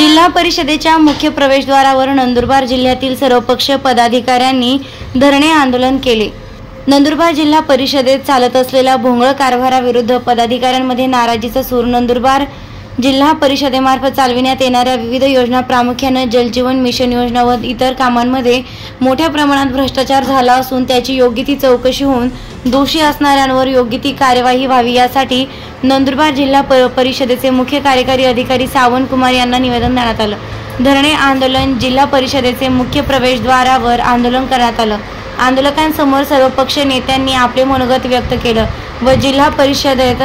जिल्हा परिषदेच्या मुख्य प्रवेशद्वारावर नंदुरबार जिल्ह्यातील सर्वपक्षीय पदाधिकाऱ्यांनी धरणे आंदोलन केले। नंदुरबार जिल्हा परिषदेत चालत असलेल्या भोंगळ कारभाराविरुद्ध पदाधिकाऱ्यांमध्ये नाराजीचा सूर। नंदुरबार जिल्हा परिषदेमार्फत चालविण्यात येणाऱ्या विविध योजना, प्रामुख्याने जलजीवन मिशन योजना व इतर कामांमध्ये मोठ्या प्रमाणात भ्रष्टाचार झाला असून त्याची योग्य ती चौकशी होऊन दोषी असणाऱ्यांवर योग्य ती कार्यवाही व्हावी यासाठी नंदुरबार जिल्हा परिषदेचे मुख्य कार्यकारी अधिकारी सावंत कुमार यांना निवेदन देण्यात आलं। धरणे आंदोलन जिल्हा परिषदेचे मुख्य प्रवेशद्वारावर आंदोलन करण्यात आलं। आंदोलकांसमोर सर्वपक्षीय नेत्यांनी आपले मनोगत व्यक्त केलं व जिल्हा परिषदेत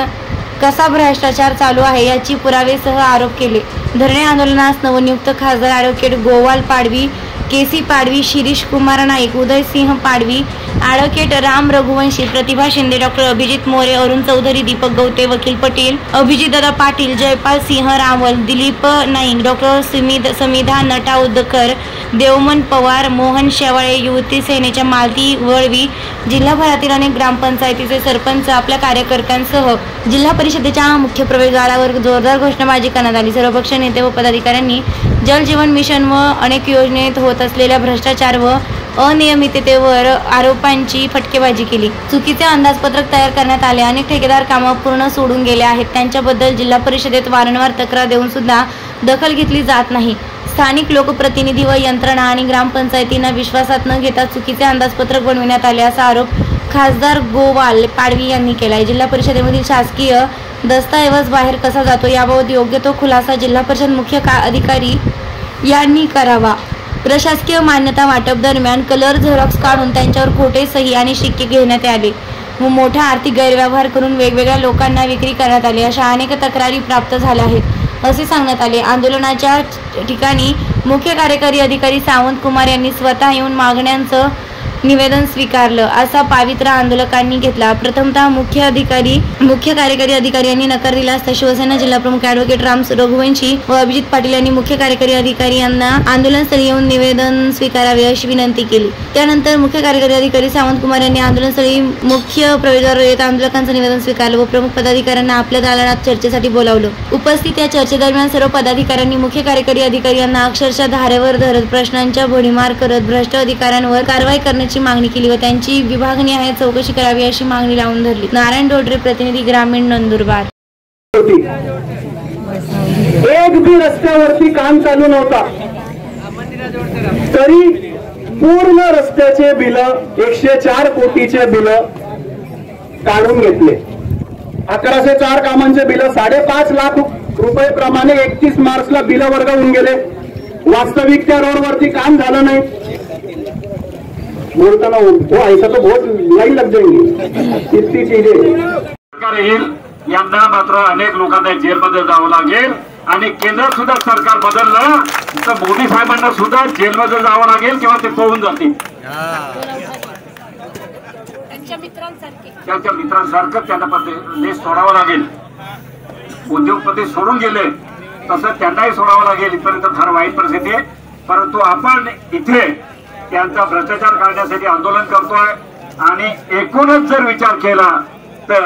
कसा भ्रष्टाचार चालू आहे याची पुरावेसह आरोप केले। धरणे आंदोलनास नवनियुक्त खासदार ॲडव्होकेट गोवाल पाडवी, केसी पाडवी, शिरीष कुमार नाईक, उदयसिंह पाडवी, ॲडव्होकेट राम रघुवंशी, प्रतिभा शिंदे, डॉक्टर अभिजित मोरे, अरुण चौधरी, दीपक गवते, वकील पटेल, अभिजितदादा पाटील, जयपाल सिंह रावल, दिलीप नाईक, डॉक्टर समिधा नटाउदकर, देवमन पवार, मोहन शेवाळे, युवती सेनेच्या मालती वळवी, जिल्हाभरातील अनेक ग्रामपंचायतीचे सरपंच आपल्या कार्यकर्त्यांसह जिल्हा परिषदेच्या मुख्य प्रवेशद्वारावर जोरदार घोषणाबाजी करण्यात आली। सर्वपक्षीय नेते व पदाधिकाऱ्यांनी जल जीवन मिशन व अनेक योजनेत होत असलेल्या भ्रष्टाचार व अनियमिततेवर आरोपांची फटकेबाजी केली। चुकीचे अंदाजपत्रक तयार करण्यात आले। अनेक ठेकेदार कामं पूर्ण सोडून गेले आहेत, त्यांच्याबद्दल जिल्हा परिषदेत वारंवार तक्रार देऊन सुद्धा दखल घेतली जात नाही। स्थानिक लोकप्रतिनिधी व यंत्रणा आणि ग्रामपंचायतींना विश्वासात न घेता चुकीचे अंदाजपत्रक बनविण्यात आले असा आरोप खासदार गोवाल पाडवी यांनी केला आहे। जिल्हा परिषदेमधील शासकीय दस्तऐवज बाहेर कसा जातो याबाबत योग्य तो खुलासा जिल्हा परिषद मुख्य अधिकारी यांनी करावा। प्रशासकीय मान्यता वाटप दरम्यान कलर झेरॉक्स काढून त्यांच्यावर खोटे सही आणि शिक्के घेण्यात आले व मोठा आर्थिक गैरव्यवहार करून वेगवेगळ्या लोकांना विक्री करण्यात आली अशा अनेक तक्रारी प्राप्त झाल्या आहेत असे सांगण्यात आले। आंदोलनाच्या ठिकाणी मुख्य कार्यकारी अधिकारी सावंत कुमार यांनी स्वतः येऊन मागण्यांचं निवेदन स्वीकारलं असा पावित्रा आंदोलकांनी घेतला। प्रथमतः मुख्य कार्यकारी अधिकारी यांनी नकार दिला असता शिवसेना जिल्हा प्रमुख ॲडव्होकेट राम रघुवंशी व अभिजित पाटील यांनी मुख्य कार्यकारी अधिकारी यांना आंदोलनस्थळी येऊन निवेदन स्वीकारावे अशी विनंती केली। त्यानंतर मुख्य कार्यकारी अधिकारी सावंत कुमार यांनी आंदोलनस्थळी मुख्य प्रवेशद्वारावर येत आंदोलकांचं निवेदन स्वीकारलं व प्रमुख पदाधिकाऱ्यांना आपल्या दालनात चर्चेसाठी बोलावलं। उपस्थित या चर्चेदरम्यान सर्व पदाधिकाऱ्यांनी मुख्य कार्यकारी अधिकारी यांना अक्षरशः धारेवर धरत प्रश्नांच्या भडीमार करत भ्रष्ट अधिकाऱ्यांवर कारवाई करण्याची मागणी केली व त्यांची विभागणी आहे चौकशी करावी अशी मागणी लावून धरली। नारायण डोडरे, प्रतिनिधी ग्रामीण, नंदुरबार। एक भी रस्त्यावरती काम चालू नव्हता तरी पूर्ण रस्त्याचे बिल 104 कोटीचे बिल काढून घेतले। 1104 कामांचे बिल 5.5 लाख रुपये प्रमाणे 31 मार्चला बिल वर्ग होऊन गेले। वास्तविक त्या रोडवरती काम झालं नाही। बोलता ना वो ऐसा तो बहुत लाइन लग जाएंगी इतनी चीजें येईल। यंदा मात्र अनेक लोकांना जेलमध्ये जावं लागेल आणि केंद्र सुद्धा सरकार बदललं तर मोदी साहेबांना सुद्धा जेलमध्ये जावं लागेल किंवा ते पळून जातील। त्यांच्या मित्रांसारखं त्यांना देश सोडावा लागेल। उद्योगपती सोडून गेले तसं त्यांनाही सोडावं लागेल। इथपर्यंत फार वाईट परिस्थिती आहे, परंतु आपण इथे त्यांचा भ्रष्टाचार करण्यासाठी आंदोलन करतोय आणि एकूणच जर विचार केला तर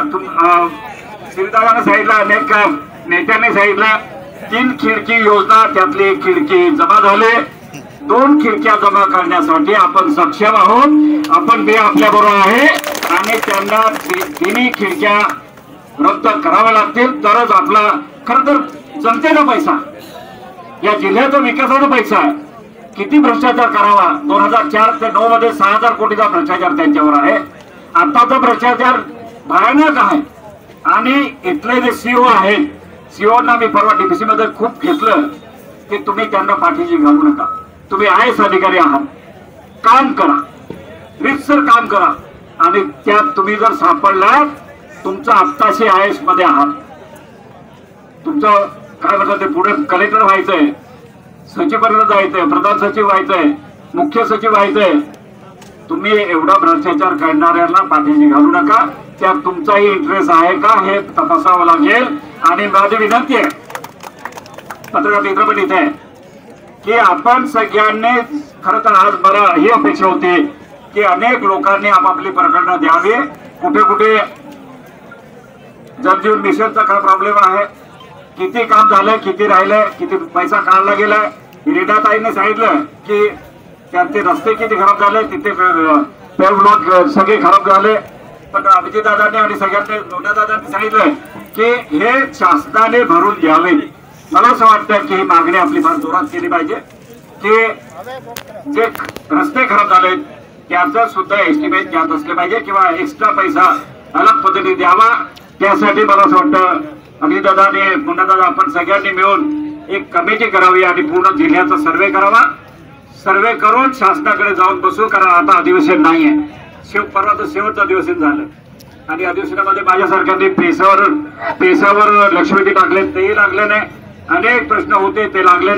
श्रीदादाने सांगितलं, अनेक नेत्यांनी सांगितलं 3 खिडकी योजना, त्यातली एक खिडकी जमा झाले। 2 खिडक्या जमा करण्यासाठी आपण सक्षम आहोत। आपण बी आपल्या बरोबर आहे आणि त्यांना 3 खिडक्या रद्द कराव्या लागतील तरच आपला खरं तर जनतेचा पैसा, या जिल्ह्याचा विकासाचा पैसा आहे। किती भ्रष्टाचार करावा। 2004 ते 2009 मध्ये 6000 कोटीचा भ्रष्टाचार त्यांच्यावर आहे। आताचा भ्रष्टाचार भयानक आहे आणि इथले जे सीओ आहेत, सीओना मी परवा डीपीसी मध्ये खूप घेतलं की तुम्ही त्यांना पाठीशी घालू नका। तुम्ही आयएस अधिकारी आहात, काम करा, रितसर काम करा आणि त्यात तुम्ही जर सापडलात तुमचं आत्ताशी आयएस मध्ये आहात, तुमचं काय म्हणतात ते पुढे कलेक्टर व्हायचंय, सचिवापर्यंत जायचंय, प्रधान सचिव व्हायचंय, मुख्य सचिव व्हायचंय। तुम्ही एवढा भ्रष्टाचार करणाऱ्यांना पाठीशी घालू नका। त्यात तुमचाही इंटरेस्ट आहे का हे तपासावं लागेल। आणि माझी विनंती आहे पत्रकार मित्र पण इथे की आपण सगळ्यांनी खरं तर आज मला ही अपेक्षा होती की अनेक लोकांनी आपापली प्रकरणं द्यावी। कुठे कुठे जलजीवन मिशनचा काय प्रॉब्लेम आहे, किती काम झालंय, किती राहिलंय, किती पैसा काढला गेलाय. रीडाताईने सांगितलं की त्यांचे रस्ते किती खराब झाले, तिथे ब्लॉक सगळे खराब झाले. पण अभिजितदादांनी आणि सगळ्यांनी लोण्यादादांनी सांगितलंय की हे शासनाने भरून द्यावे. मला असं वाटतं की ही मागणी आपली फार जोरात केली पाहिजे की जे रस्ते खराब झाले त्याचं सुद्धा एस्टिमेट घ्यात असले पाहिजे किंवा एक्स्ट्रा पैसा अलग पद्धतीने द्यावा. त्यासाठी मला असं वाटतं अभिजितदादा आणि मुन्नादादा आपण सगळ्यांनी मिळून एक कमिटी करावी आणि पूर्ण जिल्ह्याचा सर्वे करावा. सर्वे करून शासनाकडे जाऊन बसू. कारण आता अधिवेशन नाहीये. परवा शेवटचं अधिवेशन झालं आणि अधिवेशनामध्ये माझ्यासारख्यांनी पेसावर लक्षवेधी टाकले, तेही लागले नाही. अनेक प्रश्न होते ते लागले.